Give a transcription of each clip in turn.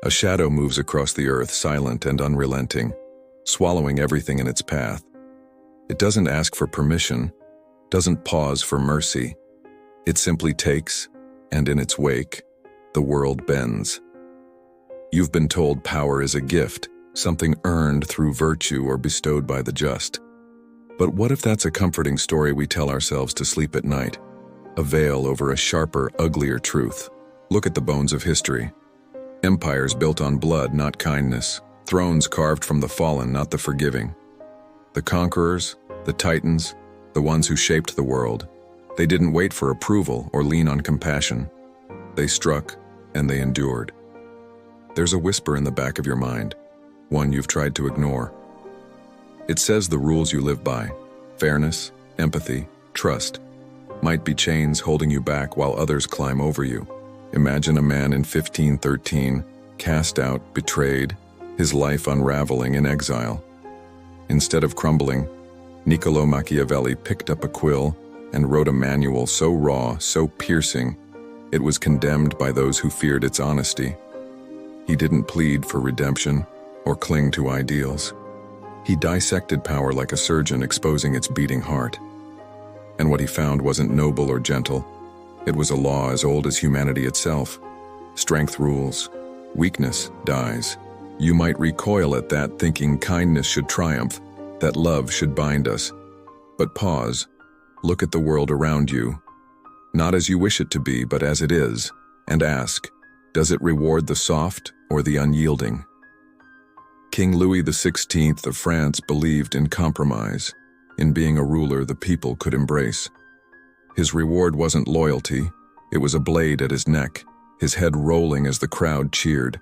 A shadow moves across the earth, silent and unrelenting, swallowing everything in its path. It doesn't ask for permission, doesn't pause for mercy. It simply takes, and in its wake, the world bends. You've been told power is a gift, something earned through virtue or bestowed by the just. But what if that's a comforting story we tell ourselves to sleep at night? A veil over a sharper, uglier truth. Look at the bones of history. Empires built on blood, not kindness. Thrones carved from the fallen, not the forgiving. The conquerors, the titans, the ones who shaped the world, they didn't wait for approval or lean on compassion. They struck, and they endured. There's a whisper in the back of your mind, one you've tried to ignore. It says the rules you live by, fairness, empathy, trust, might be chains holding you back while others climb over you. Imagine a man in 1513, cast out, betrayed, his life unraveling in exile. Instead of crumbling, Niccolo Machiavelli picked up a quill and wrote a manual so raw, so piercing, it was condemned by those who feared its honesty. He didn't plead for redemption or cling to ideals. He dissected power like a surgeon exposing its beating heart. And what he found wasn't noble or gentle. It was a law as old as humanity itself. Strength rules. Weakness dies. You might recoil at that, thinking kindness should triumph, that love should bind us. But pause. Look at the world around you. Not as you wish it to be, but as it is, and ask, does it reward the soft or the unyielding? King Louis XVI of France believed in compromise, in being a ruler the people could embrace. His reward wasn't loyalty, it was a blade at his neck, his head rolling as the crowd cheered.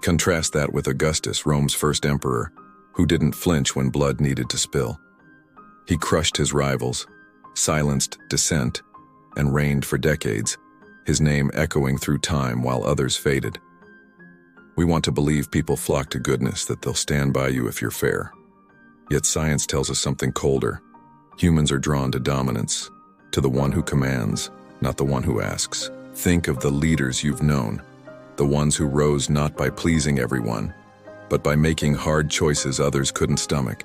Contrast that with Augustus, Rome's first emperor, who didn't flinch when blood needed to spill. He crushed his rivals, silenced dissent, and reigned for decades, his name echoing through time while others faded. We want to believe people flock to goodness, that they'll stand by you if you're fair. Yet science tells us something colder. Humans are drawn to dominance, to the one who commands, not the one who asks. Think of the leaders you've known, the ones who rose not by pleasing everyone, but by making hard choices others couldn't stomach.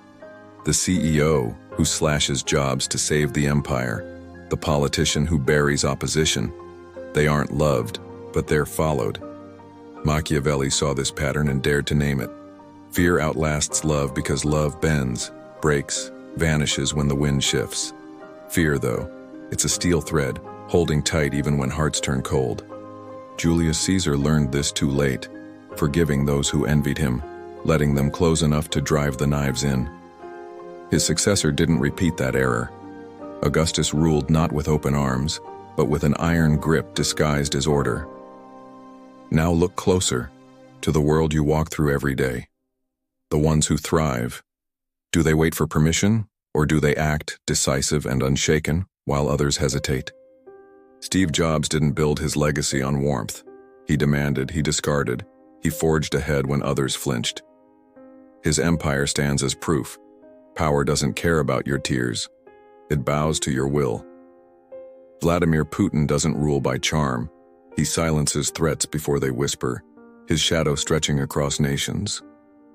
The CEO who slashes jobs to save the empire, the politician who buries opposition. They aren't loved, but they're followed. Machiavelli saw this pattern and dared to name it. Fear outlasts love because love bends, breaks, vanishes when the wind shifts. Fear, though, it's a steel thread, holding tight even when hearts turn cold. Julius Caesar learned this too late, forgiving those who envied him, letting them close enough to drive the knives in. His successor didn't repeat that error. Augustus ruled not with open arms, but with an iron grip disguised as order. Now look closer, to the world you walk through every day. The ones who thrive. Do they wait for permission, or do they act decisive and unshaken while others hesitate? Steve Jobs didn't build his legacy on warmth. He demanded, he discarded, he forged ahead when others flinched. His empire stands as proof. Power doesn't care about your tears. It bows to your will. Vladimir Putin doesn't rule by charm. He silences threats before they whisper, his shadow stretching across nations.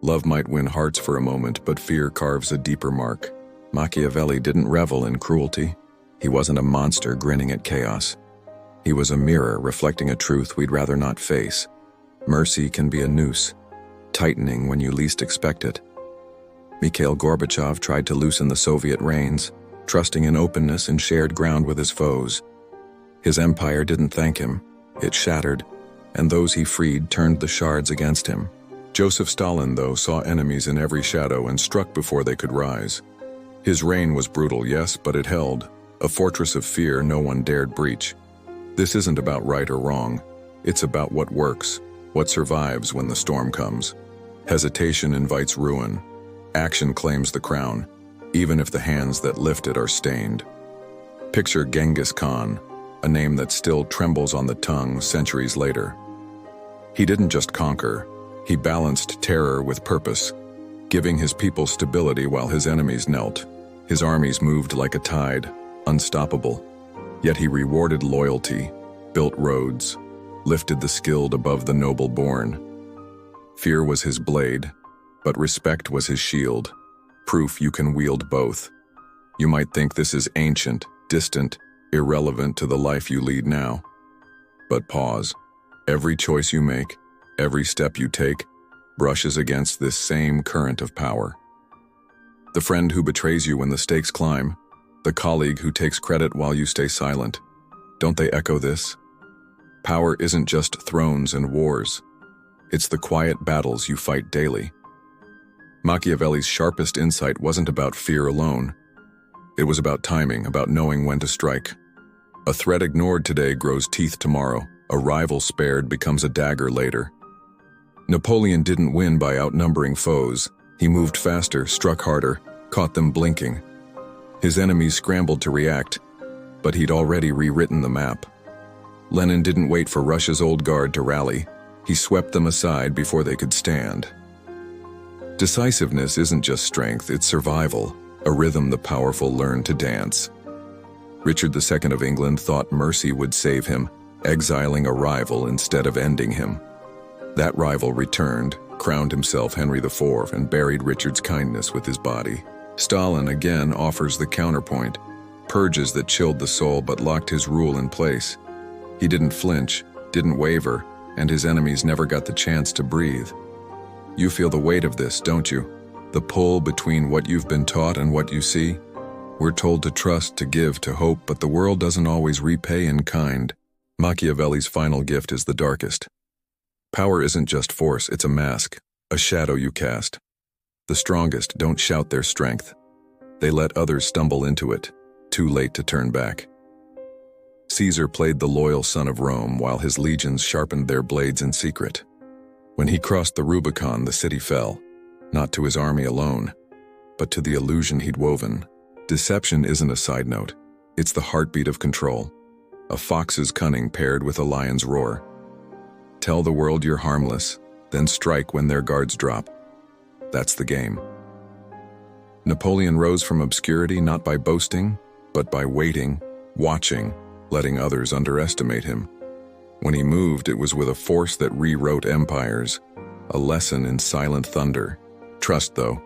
Love might win hearts for a moment, but fear carves a deeper mark. Machiavelli didn't revel in cruelty. He wasn't a monster grinning at chaos. He was a mirror reflecting a truth we'd rather not face. Mercy can be a noose, tightening when you least expect it. Mikhail Gorbachev tried to loosen the Soviet reins, trusting in openness and shared ground with his foes. His empire didn't thank him. It shattered, and those he freed turned the shards against him. Joseph Stalin, though, saw enemies in every shadow and struck before they could rise. His reign was brutal, yes, but it held, a fortress of fear no one dared breach. This isn't about right or wrong. It's about what works, what survives when the storm comes. Hesitation invites ruin. Action claims the crown, even if the hands that lift it are stained. Picture Genghis Khan, a name that still trembles on the tongue centuries later. He didn't just conquer, he balanced terror with purpose, giving his people stability while his enemies knelt. His armies moved like a tide, unstoppable. Yet he rewarded loyalty, built roads, lifted the skilled above the noble born. Fear was his blade, but respect was his shield. Proof you can wield both. You might think this is ancient, distant, irrelevant to the life you lead now. But pause. Every choice you make, every step you take, brushes against this same current of power. The friend who betrays you when the stakes climb, the colleague who takes credit while you stay silent. Don't they echo this? Power isn't just thrones and wars. It's the quiet battles you fight daily. Machiavelli's sharpest insight wasn't about fear alone. It was about timing, about knowing when to strike. A threat ignored today grows teeth tomorrow. A rival spared becomes a dagger later. Napoleon didn't win by outnumbering foes. He moved faster, struck harder, caught them blinking. His enemies scrambled to react, but he'd already rewritten the map. Lenin didn't wait for Russia's old guard to rally. He swept them aside before they could stand. Decisiveness isn't just strength, it's survival, a rhythm the powerful learn to dance. Richard II of England thought mercy would save him, exiling a rival instead of ending him. That rival returned, crowned himself Henry IV, and buried Richard's kindness with his body. Stalin again offers the counterpoint, purges that chilled the soul but locked his rule in place. He didn't flinch, didn't waver, and his enemies never got the chance to breathe. You feel the weight of this, don't you? The pull between what you've been taught and what you see? We're told to trust, to give, to hope, but the world doesn't always repay in kind. Machiavelli's final gift is the darkest. Power isn't just force, it's a mask, a shadow you cast. The strongest don't shout their strength. They let others stumble into it, too late to turn back. Caesar played the loyal son of Rome while his legions sharpened their blades in secret. When he crossed the Rubicon, the city fell, not to his army alone, but to the illusion he'd woven. Deception isn't a side note, it's the heartbeat of control. A fox's cunning paired with a lion's roar. Tell the world you're harmless, then strike when their guards drop. That's the game. Napoleon rose from obscurity not by boasting, but by waiting, watching, letting others underestimate him. When he moved, it was with a force that rewrote empires, a lesson in silent thunder. Trust, though,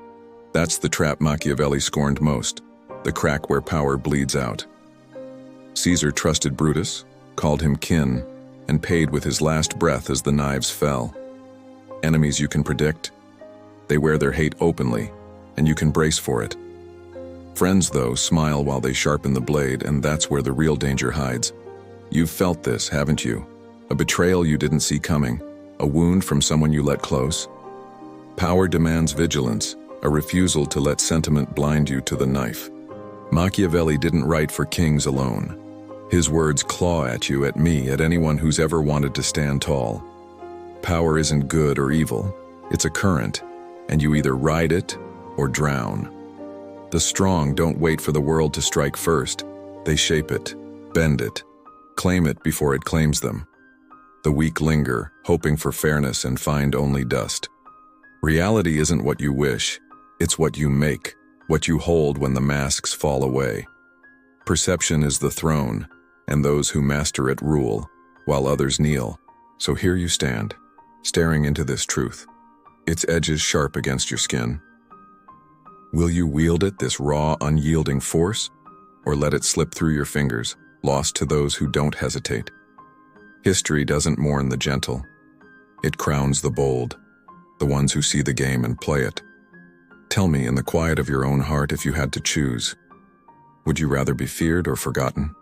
that's the trap Machiavelli scorned most, the crack where power bleeds out. Caesar trusted Brutus, called him kin, and paid with his last breath as the knives fell. Enemies you can predict, they wear their hate openly, and you can brace for it. Friends, though, smile while they sharpen the blade, and that's where the real danger hides. You've felt this, haven't you? A betrayal you didn't see coming, a wound from someone you let close. Power demands vigilance, a refusal to let sentiment blind you to the knife. Machiavelli didn't write for kings alone. His words claw at you, at me, at anyone who's ever wanted to stand tall. Power isn't good or evil, it's a current, and you either ride it or drown. The strong don't wait for the world to strike first. They shape it, bend it, claim it before it claims them. The weak linger, hoping for fairness and find only dust. Reality isn't what you wish, it's what you make, what you hold when the masks fall away. Perception is the throne, and those who master it rule, while others kneel. So here you stand, staring into this truth, its edges sharp against your skin. Will you wield it, this raw, unyielding force, or let it slip through your fingers, lost to those who don't hesitate? History doesn't mourn the gentle. It crowns the bold, the ones who see the game and play it. Tell me in the quiet of your own heart, if you had to choose, would you rather be feared or forgotten?